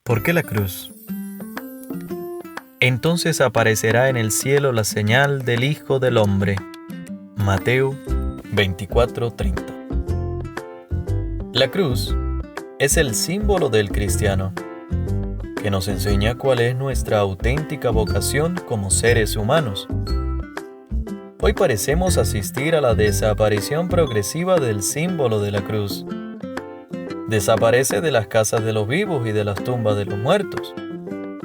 ¿Por qué la cruz? Entonces aparecerá en el cielo la señal del Hijo del Hombre. Mateo 24:30. La cruz es el símbolo del cristiano, que nos enseña cuál es nuestra auténtica vocación como seres humanos. Hoy parecemos asistir a la desaparición progresiva del símbolo de la cruz. Desaparece de las casas de los vivos y de las tumbas de los muertos.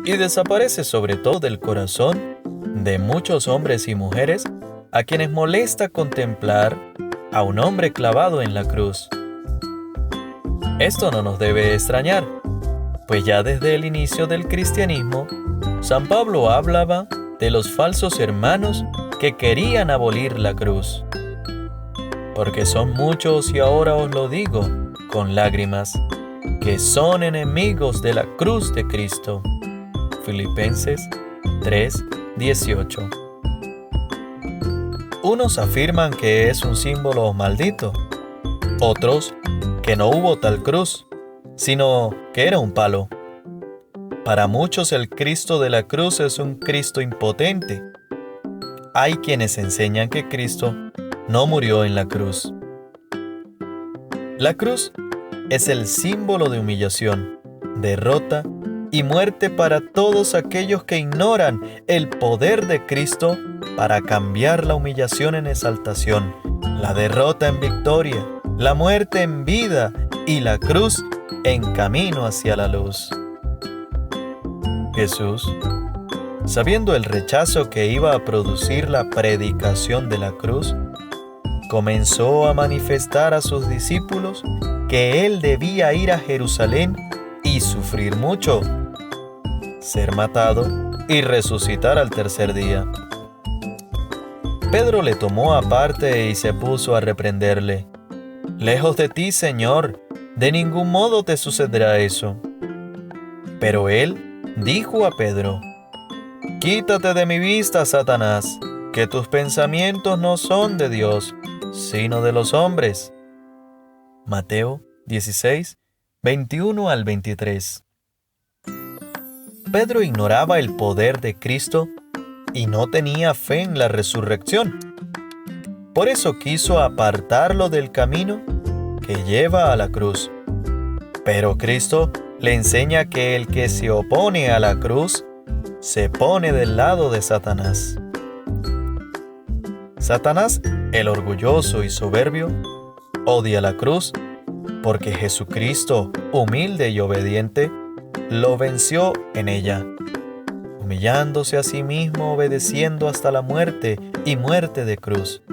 Y desaparece sobre todo del corazón de muchos hombres y mujeres a quienes molesta contemplar a un hombre clavado en la cruz. Esto no nos debe extrañar, pues ya desde el inicio del cristianismo, San Pablo hablaba de los falsos hermanos que querían abolir la cruz. Porque son muchos, y ahora os lo digo con lágrimas, que son enemigos de la cruz de Cristo. Filipenses 3:18. Unos afirman que es un símbolo maldito, otros que no hubo tal cruz, sino que era un palo. Para muchos el Cristo de la cruz es un Cristo impotente. Hay quienes enseñan que Cristo no murió en la cruz. La cruz es el símbolo de humillación, derrota y muerte para todos aquellos que ignoran el poder de Cristo para cambiar la humillación en exaltación, la derrota en victoria, la muerte en vida y la cruz en camino hacia la luz. Jesús, sabiendo el rechazo que iba a producir la predicación de la cruz, comenzó a manifestar a sus discípulos que él debía ir a Jerusalén y sufrir mucho, ser matado y resucitar al tercer día. Pedro le tomó aparte y se puso a reprenderle: «Lejos de ti, Señor, de ningún modo te sucederá eso». Pero él dijo a Pedro: «Quítate de mi vista, Satanás, que tus pensamientos no son de Dios, sino de los hombres». Mateo 16:21 al 23. Pedro ignoraba el poder de Cristo y no tenía fe en la resurrección. Por eso quiso apartarlo del camino que lleva a la cruz. Pero Cristo le enseña que el que se opone a la cruz se pone del lado de Satanás. Satanás, el orgulloso y soberbio, odia la cruz porque Jesucristo, humilde y obediente, lo venció en ella, humillándose a sí mismo, obedeciendo hasta la muerte y muerte de cruz.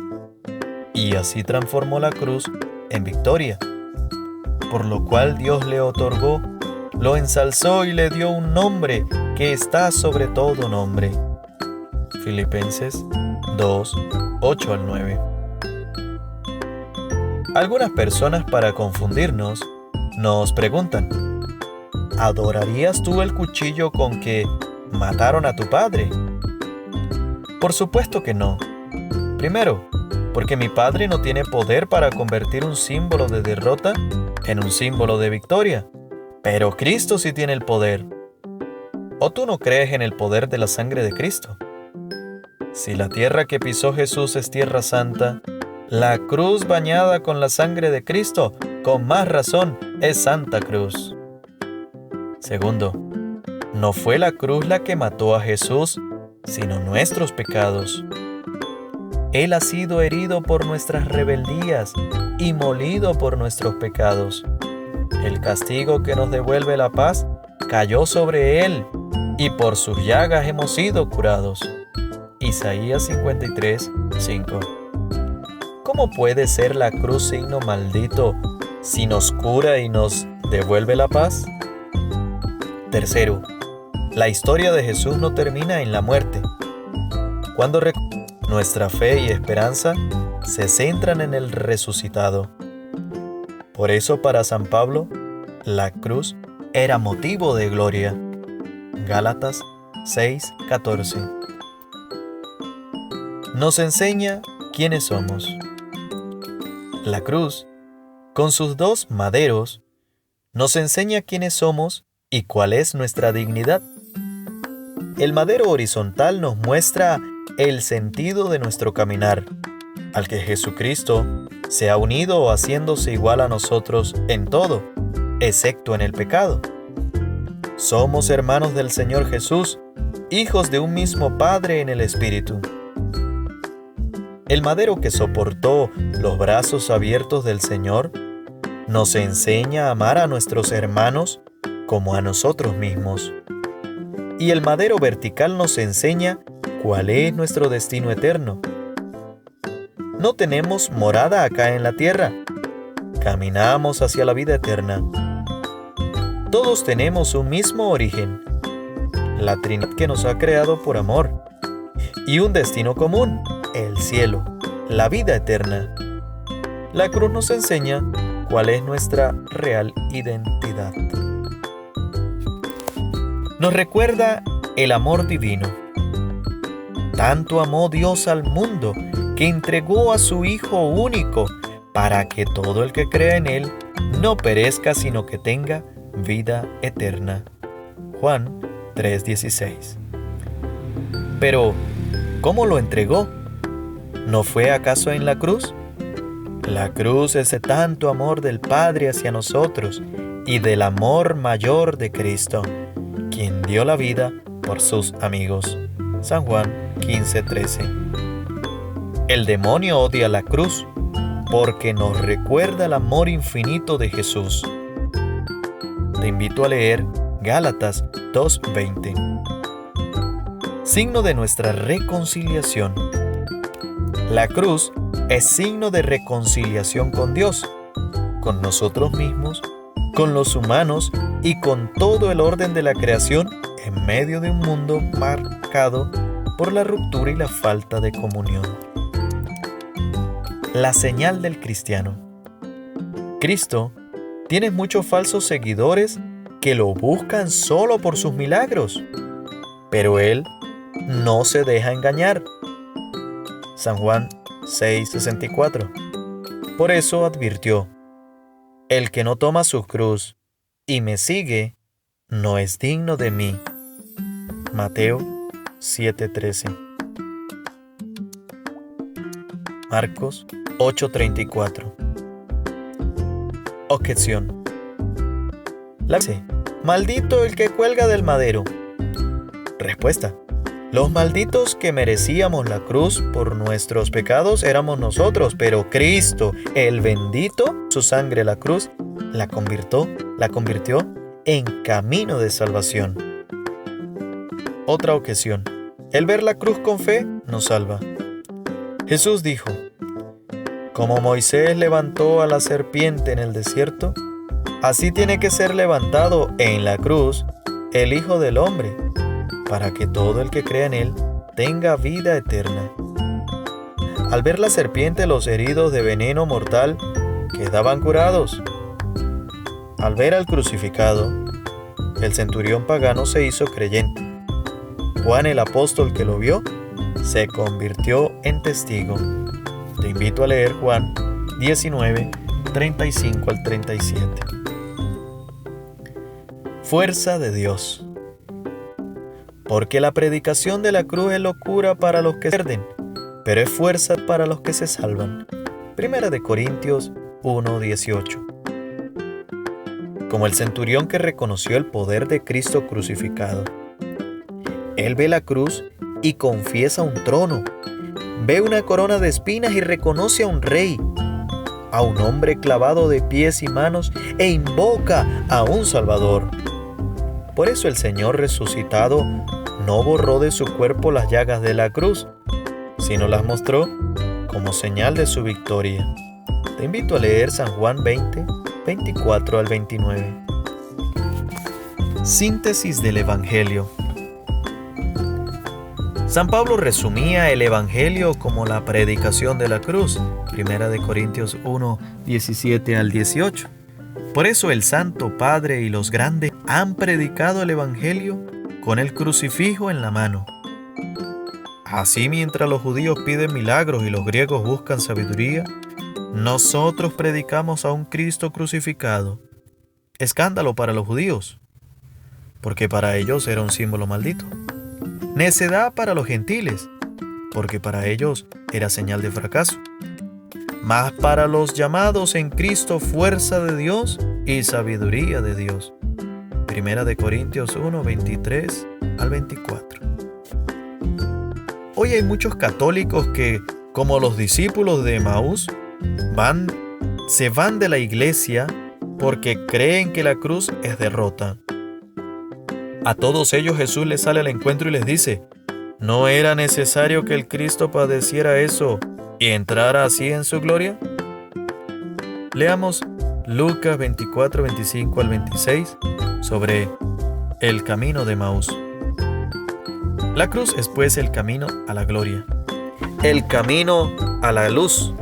Y así transformó la cruz en victoria, por lo cual Dios le otorgó, lo ensalzó y le dio un nombre que está sobre todo nombre. Filipenses 2:8 al 9. Algunas personas, para confundirnos, nos preguntan: ¿adorarías tú el cuchillo con que mataron a tu padre? Por supuesto que no. Primero, porque mi padre no tiene poder para convertir un símbolo de derrota en un símbolo de victoria. Pero Cristo sí tiene el poder. ¿O tú no crees en el poder de la sangre de Cristo? Si la tierra que pisó Jesús es tierra santa, la cruz bañada con la sangre de Cristo, con más razón, es Santa Cruz. Segundo, no fue la cruz la que mató a Jesús, sino nuestros pecados. Él ha sido herido por nuestras rebeldías y molido por nuestros pecados. El castigo que nos devuelve la paz cayó sobre él, y por sus llagas hemos sido curados. Isaías 53:5. ¿Cómo puede ser la cruz signo maldito si nos cura y nos devuelve la paz? Tercero, la historia de Jesús no termina en la muerte. Cuando nuestra fe y esperanza se centran en el resucitado. Por eso para San Pablo, la cruz era motivo de gloria. Gálatas 6:14. Nos enseña quiénes somos. La cruz, con sus dos maderos, nos enseña quiénes somos ¿Y cuál es nuestra dignidad? El madero horizontal nos muestra el sentido de nuestro caminar, al que Jesucristo se ha unido haciéndose igual a nosotros en todo, excepto en el pecado. Somos hermanos del Señor Jesús, hijos de un mismo Padre en el Espíritu. El madero que soportó los brazos abiertos del Señor nos enseña a amar a nuestros hermanos como a nosotros mismos. Y el madero vertical nos enseña cuál es nuestro destino eterno. No tenemos morada acá en la tierra. Caminamos hacia la vida eterna. Todos tenemos un mismo origen, la Trinidad que nos ha creado por amor, y un destino común, el cielo, la vida eterna. La cruz nos enseña cuál es nuestra real identidad. Nos recuerda el amor divino. Tanto amó Dios al mundo que entregó a su Hijo único para que todo el que crea en Él no perezca, sino que tenga vida eterna. Juan 3:16. Pero, ¿cómo lo entregó? ¿No fue acaso en la cruz? La cruz es de tanto amor del Padre hacia nosotros y del amor mayor de Cristo, quien dio la vida por sus amigos. San Juan 15:13. El demonio odia la cruz porque nos recuerda el amor infinito de Jesús. Te invito a leer Gálatas 2:20. Signo de nuestra reconciliación. La cruz es signo de reconciliación con Dios, con nosotros mismos, con los humanos y con todo el orden de la creación en medio de un mundo marcado por la ruptura y la falta de comunión. La señal del cristiano. Cristo tiene muchos falsos seguidores que lo buscan solo por sus milagros, pero Él no se deja engañar. San Juan 6:64. Por eso advirtió: el que no toma su cruz y me sigue, no es digno de mí. Mateo 7:13. Marcos 8:34. Objeción. Maldito el que cuelga del madero. Respuesta. Los malditos que merecíamos la cruz por nuestros pecados éramos nosotros, pero Cristo, el bendito, su sangre, la cruz, la convirtió en camino de salvación. Otra objeción. El ver la cruz con fe nos salva. Jesús dijo: como Moisés levantó a la serpiente en el desierto, así tiene que ser levantado en la cruz el Hijo del Hombre, para que todo el que crea en Él tenga vida eterna. Al ver la serpiente, los heridos de veneno mortal quedaban curados. Al ver al crucificado, el centurión pagano se hizo creyente. Juan, el apóstol que lo vio, se convirtió en testigo. Te invito a leer Juan 19, 35 al 37. Fuerza de Dios. Porque la predicación de la cruz es locura para los que se pierden, pero es fuerza para los que se salvan. Primera de Corintios 1:18. Como el centurión que reconoció el poder de Cristo crucificado, él ve la cruz y confiesa un trono, ve una corona de espinas y reconoce a un rey, a un hombre clavado de pies y manos, e invoca a un Salvador. Por eso el Señor resucitado no borró de su cuerpo las llagas de la cruz, sino las mostró como señal de su victoria. Te invito a leer San Juan 20, 24 al 29. Síntesis del Evangelio. San Pablo resumía el Evangelio como la predicación de la cruz, Primera de Corintios 1, 17 al 18. Por eso el Santo Padre y los grandes han predicado el Evangelio con el crucifijo en la mano. Así, mientras los judíos piden milagros y los griegos buscan sabiduría, nosotros predicamos a un Cristo crucificado. Escándalo para los judíos, porque para ellos era un símbolo maldito. Necedad para los gentiles, porque para ellos era señal de fracaso. Mas para los llamados en Cristo, fuerza de Dios y sabiduría de Dios. Primera de Corintios 1, 23 al 24. Hoy hay muchos católicos que, como los discípulos de Emaús, se van de la iglesia porque creen que la cruz es derrota. A todos ellos Jesús les sale al encuentro y les dice: ¿no era necesario que el Cristo padeciera eso y entrara así en su gloria? Leamos Lucas 24, 25 al 26 sobre el camino de Emaús. La cruz es pues el camino a la gloria, el camino a la luz.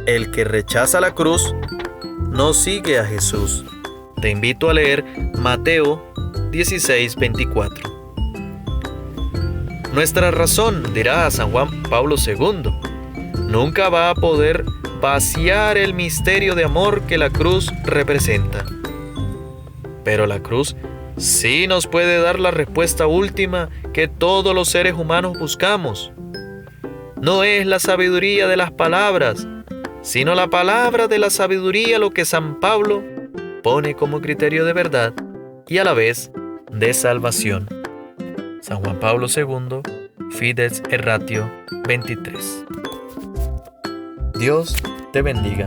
El que rechaza la cruz no sigue a Jesús. Te invito a leer Mateo 16, 24. Nuestra razón, dirá San Juan Pablo II, nunca va a poder vaciar el misterio de amor que la cruz representa. Pero la cruz sí nos puede dar la respuesta última que todos los seres humanos buscamos. No es la sabiduría de las palabras, sino la palabra de la sabiduría lo que San Pablo pone como criterio de verdad y a la vez de salvación. San Juan Pablo II, Fides et Ratio 23. Dios te bendiga.